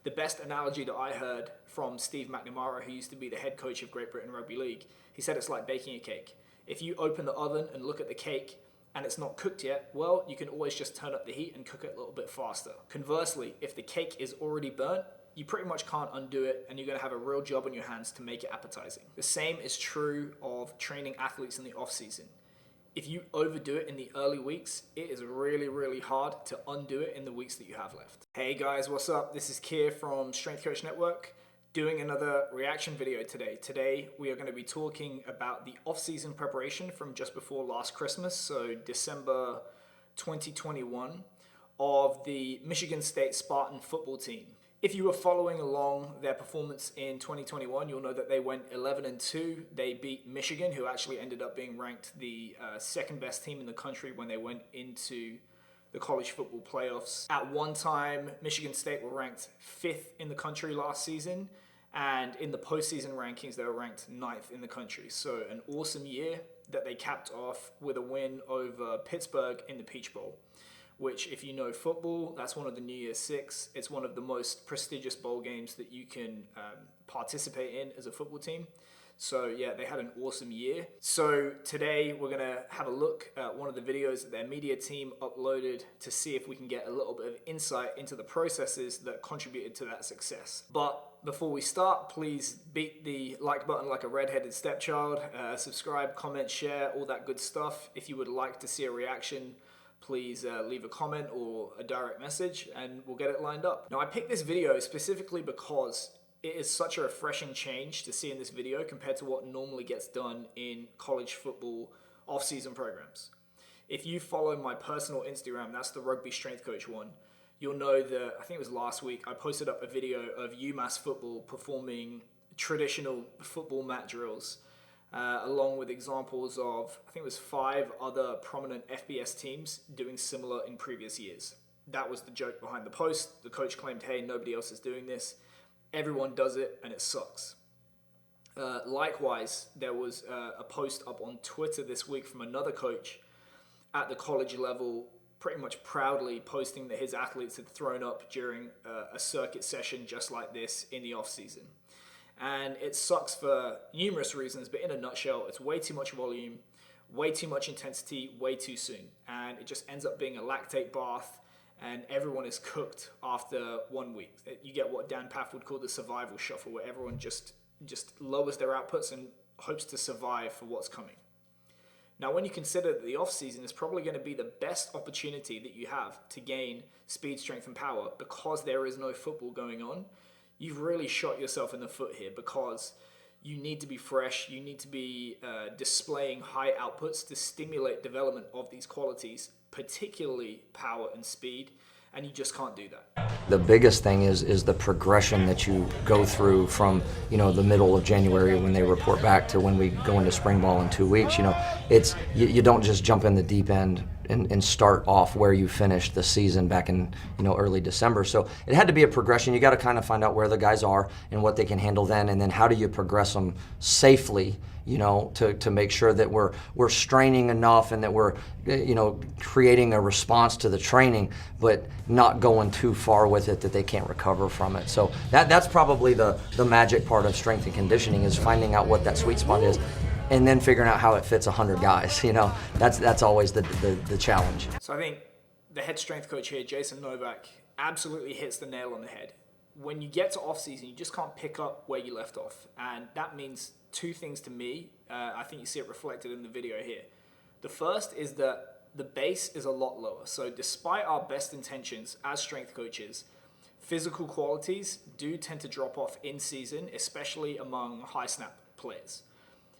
The best analogy that I heard from Steve McNamara, who used to be the head coach of Great Britain Rugby League, he said it's like baking a cake. If you open the oven and look at the cake and it's not cooked yet, well, you can always just turn up the heat and cook it a little bit faster. Conversely, if the cake is already burnt, you pretty much can't undo it, and you're going to have a real job on your hands to make it appetizing. The same is true of training athletes in the off season. If you overdo it in the early weeks, it is really, really hard to undo it in the weeks that you have left. Hey guys, what's up? This is Keir from Strength Coach Network, doing another reaction video today. Today, we are going to be talking about the off-season preparation from just before last Christmas, so December 2021, of the Michigan State Spartan football team. If you were following along their performance in 2021, you'll know that they went 11-2. They beat Michigan, who actually ended up being ranked the second best team in the country when they went into the college football playoffs. At one time, Michigan State were ranked 5th in the country last season, and in the postseason rankings, they were ranked 9th in the country. So an awesome year that they capped off with a win over Pittsburgh in the Peach Bowl, which, if you know football, that's one of the New Year's Six. It's one of the most prestigious bowl games that you can participate in as a football team. So yeah, they had an awesome year. So today we're gonna have a look at one of the videos that their media team uploaded to see if we can get a little bit of insight into the processes that contributed to that success. But before we start, please beat the like button like a redheaded stepchild. Subscribe, comment, share, all that good stuff. If you would like to see a reaction, please leave a comment or a direct message and we'll get it lined up. Now, I picked this video specifically because it is such a refreshing change to see in this video compared to what normally gets done in college football off-season programs. If you follow my personal Instagram, that's the Rugby Strength Coach one, you'll know that, I think it was last week, I posted up a video of UMass football performing traditional football mat drills, along with examples of, I think it was 5 other prominent FBS teams doing similar in previous years. That was the joke behind the post. The coach claimed, hey, nobody else is doing this. Everyone does it and it sucks. Likewise, there was a post up on Twitter this week from another coach at the college level, pretty much proudly posting that his athletes had thrown up during a circuit session just like this in the off season. And it sucks for numerous reasons, but in a nutshell, it's way too much volume, way too much intensity, way too soon. And it just ends up being a lactate bath, and everyone is cooked after 1 week. You get what Dan Paff would call the survival shuffle, where everyone just lowers their outputs and hopes to survive for what's coming. Now, when you consider that the off-season is probably going to be the best opportunity that you have to gain speed, strength, and power because there is no football going on, you've really shot yourself in the foot here, because you need to be fresh, you need to be displaying high outputs to stimulate development of these qualities, particularly power and speed, and you just can't do that. The biggest thing is the progression that you go through from, the middle of January when they report back to when we go into spring ball in 2 weeks. It's you don't just jump in the deep end and start off where you finished the season back in early December. So it had to be a progression. You got to kind of find out where the guys are and what they can handle then, and then how do you progress them safely, to make sure that we're straining enough and that we're creating a response to the training, but not going too far with it that they can't recover from it. So that's probably the magic part of strength and conditioning, is finding out what that sweet spot is, and then figuring out how it fits 100 guys. That's always the challenge. So I think the head strength coach here, Jason Novak, absolutely hits the nail on the head. When you get to off-season, you just can't pick up where you left off. And that means 2 things to me. I think you see it reflected in the video here. The first is that the base is a lot lower. So despite our best intentions as strength coaches, physical qualities do tend to drop off in season, especially among high snap players.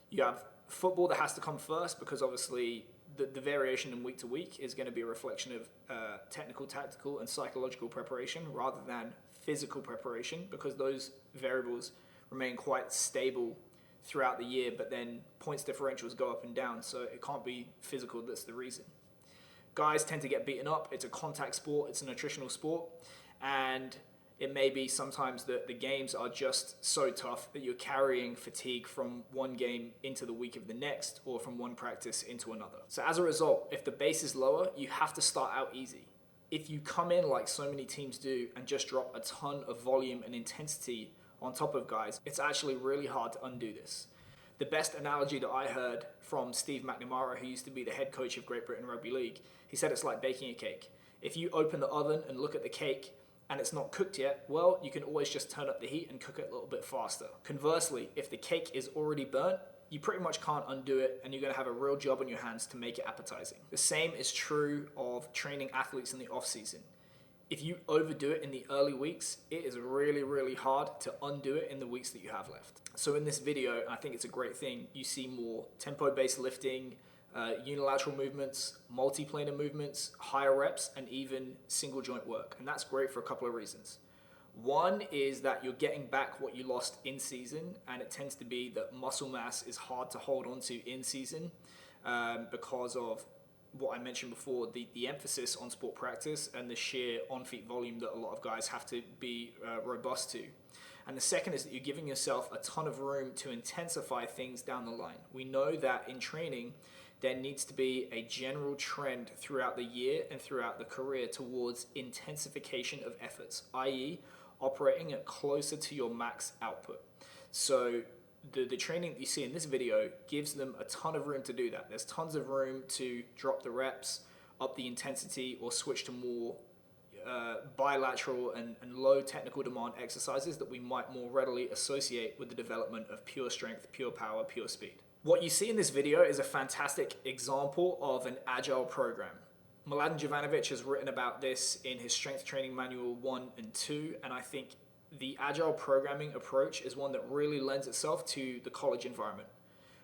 You have football that has to come first, because obviously the variation in week to week is going to be a reflection of technical, tactical, and psychological preparation rather than physical preparation, because those variables remain quite stable throughout the year, but then points differentials go up and down, so it can't be physical. That's the reason. Guys tend to get beaten up. It's a contact sport. It's a nutritional sport, and it may be sometimes that the games are just so tough that you're carrying fatigue from one game into the week of the next, or from one practice into another. So as a result, if the base is lower, you have to start out easy. if you come in like so many teams do and just drop a ton of volume and intensity on top of guys, it's actually really hard to undo this. The best analogy that I heard from Steve McNamara, who used to be the head coach of Great Britain Rugby League, he said it's like baking a cake. If you open the oven and look at the cake and it's not cooked yet, well, you can always just turn up the heat and cook it a little bit faster. Conversely, if the cake is already burnt, you pretty much can't undo it, and you're going to have a real job on your hands to make it appetizing. The same is true of training athletes in the off season. If you overdo it in the early weeks, it is really, really hard to undo it in the weeks that you have left. So in this video, I think it's a great thing. You see more tempo-based lifting, unilateral movements, multi-planar movements, higher reps, and even single joint work. And that's great for a couple of reasons. One is that you're getting back what you lost in season, and it tends to be that muscle mass is hard to hold on to in season because of what I mentioned before, the emphasis on sport practice and the sheer on-feet volume that a lot of guys have to be robust to. And the second is that you're giving yourself a ton of room to intensify things down the line. We know that in training, there needs to be a general trend throughout the year and throughout the career towards intensification of efforts, i.e., operating at closer to your max output. So the training that you see in this video gives them a ton of room to do that. There's tons of room to drop the reps, up the intensity, or switch to more bilateral and low technical demand exercises that we might more readily associate with the development of pure strength, pure power, pure speed. What you see in this video is a fantastic example of an Agile program. Mladen Jovanovic has written about this in his Strength Training Manual 1 and 2, and I think the Agile programming approach is one that really lends itself to the college environment.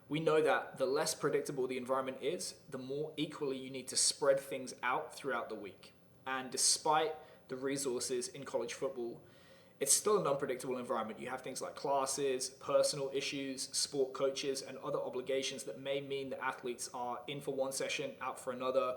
We know that the less predictable the environment is, the more equally you need to spread things out throughout the week. And despite the resources in college football, it's still an unpredictable environment. You have things like classes, personal issues, sport coaches, and other obligations that may mean that athletes are in for one session, out for another,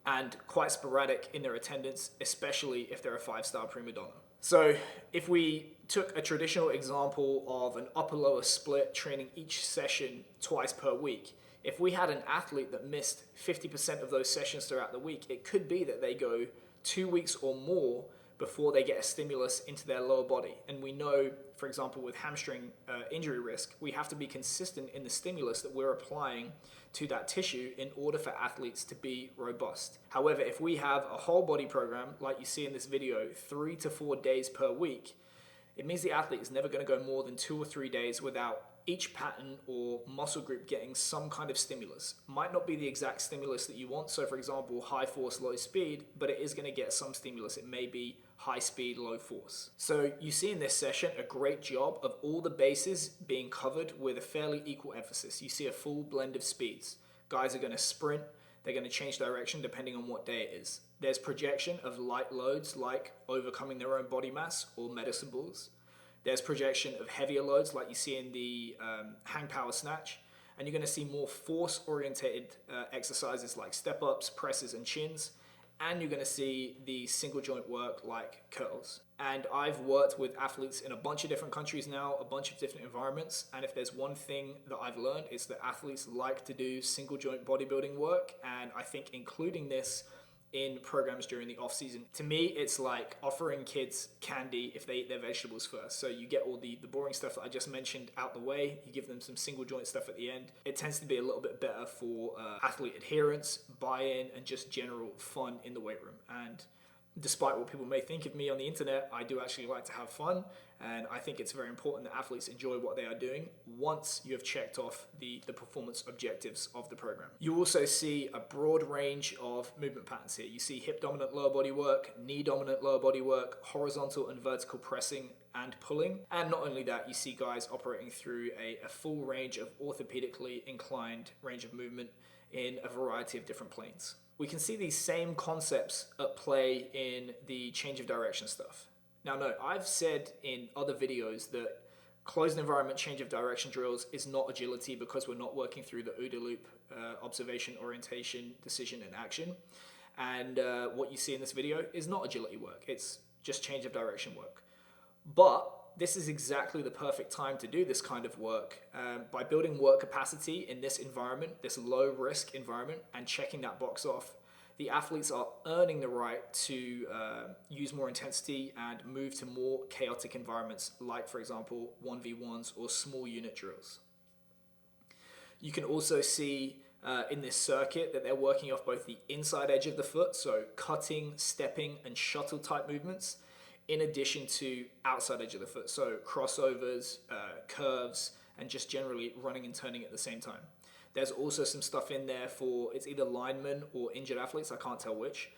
and quite sporadic in their attendance, especially if they're a five-star prima donna. So if we took a traditional example of an upper-lower split training each session twice per week, if we had an athlete that missed 50% of those sessions throughout the week, it could be that they go 2 weeks or more before they get a stimulus into their lower body. And we know, for example, with hamstring injury risk, we have to be consistent in the stimulus that we're applying to that tissue in order for athletes to be robust. However, if we have a whole body program, like you see in this video, 3 to 4 days per week, it means the athlete is never going to go more than 2 or 3 days without each pattern or muscle group getting some kind of stimulus. Might not be the exact stimulus that you want. So for example, high force, low speed, but it is going to get some stimulus. It may be high speed, low force. So you see in this session a great job of all the bases being covered with a fairly equal emphasis. You see a full blend of speeds. Guys are going to sprint. They're going to change direction depending on what day it is. There's projection of light loads like overcoming their own body mass or medicine balls. There's projection of heavier loads like you see in the hang power snatch. And you're going to see more force-orientated exercises like step-ups, presses, and chins. And you're going to see the single joint work like curls. And I've worked with athletes in a bunch of different countries now, a bunch of different environments. And if there's one thing that I've learned, it's that athletes like to do single joint bodybuilding work. And I think including this in programs during the off season, to me, it's like offering kids candy if they eat their vegetables first. So you get all the boring stuff that I just mentioned out the way. You give them some single joint stuff at the end. It tends to be a little bit better for athlete adherence, buy-in, and just general fun in the weight room. And despite what people may think of me on the internet, I do actually like to have fun, and I think it's very important that athletes enjoy what they are doing once you have checked off the performance objectives of the program. You also see a broad range of movement patterns here. You see hip dominant lower body work, knee dominant lower body work, horizontal and vertical pressing and pulling. And not only that, you see guys operating through a full range of orthopedically inclined range of movement in a variety of different planes. We can see these same concepts at play in the change of direction stuff. Now, no, I've said in other videos that closed environment change of direction drills is not agility because we're not working through the OODA loop, observation, orientation, decision, and action. And what you see in this video is not agility work. It's just change of direction work. But this is exactly the perfect time to do this kind of work by building work capacity in this environment, this low risk environment, and checking that box off. the athletes are earning the right to use more intensity and move to more chaotic environments, like, for example, 1v1s or small unit drills. You can also see in this circuit that they're working off both the inside edge of the foot, so cutting, stepping, and shuttle type movements, in addition to outside edge of the foot, so crossovers, curves, and just generally running and turning at the same time. There's also some stuff in there for, it's either linemen or injured athletes, I can't tell which,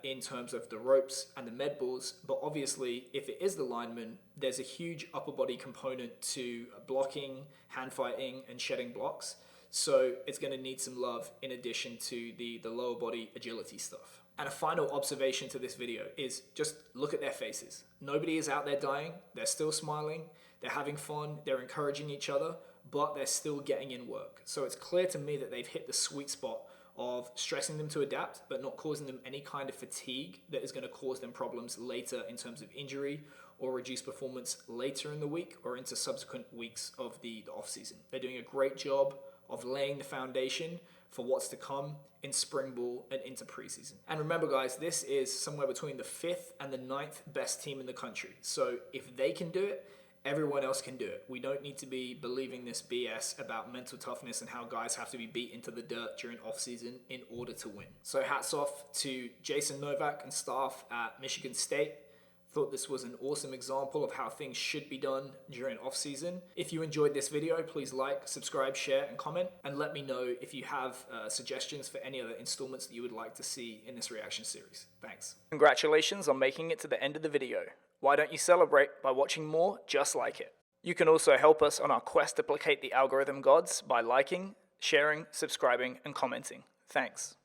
in terms of the ropes and the med balls. But obviously, if it is the lineman, there's a huge upper body component to blocking, hand fighting, and shedding blocks. So it's going to need some love in addition to the lower body agility stuff. And a final observation to this video is just look at their faces. Nobody is out there dying. They're still smiling. They're having fun. They're encouraging each other, but they're still getting in work. So it's clear to me that they've hit the sweet spot of stressing them to adapt, but not causing them any kind of fatigue that is going to cause them problems later in terms of injury or reduced performance later in the week or into subsequent weeks of the off season. They're doing a great job of laying the foundation for what's to come in spring ball and into preseason. And remember, guys, this is somewhere between the 5th and the 9th best team in the country. So if they can do it, everyone else can do it. We don't need to be believing this BS about mental toughness and how guys have to be beat into the dirt during off season in order to win. So hats off to Jason Novak and staff at Michigan State. Thought this was an awesome example of how things should be done during off season. If you enjoyed this video, please like, subscribe, share, and comment, and let me know if you have suggestions for any other installments that you would like to see in this reaction series. Thanks. Congratulations on making it to the end of the video. Why don't you celebrate by watching more just like it? You can also help us on our quest to placate the algorithm gods by liking, sharing, subscribing, and commenting. Thanks.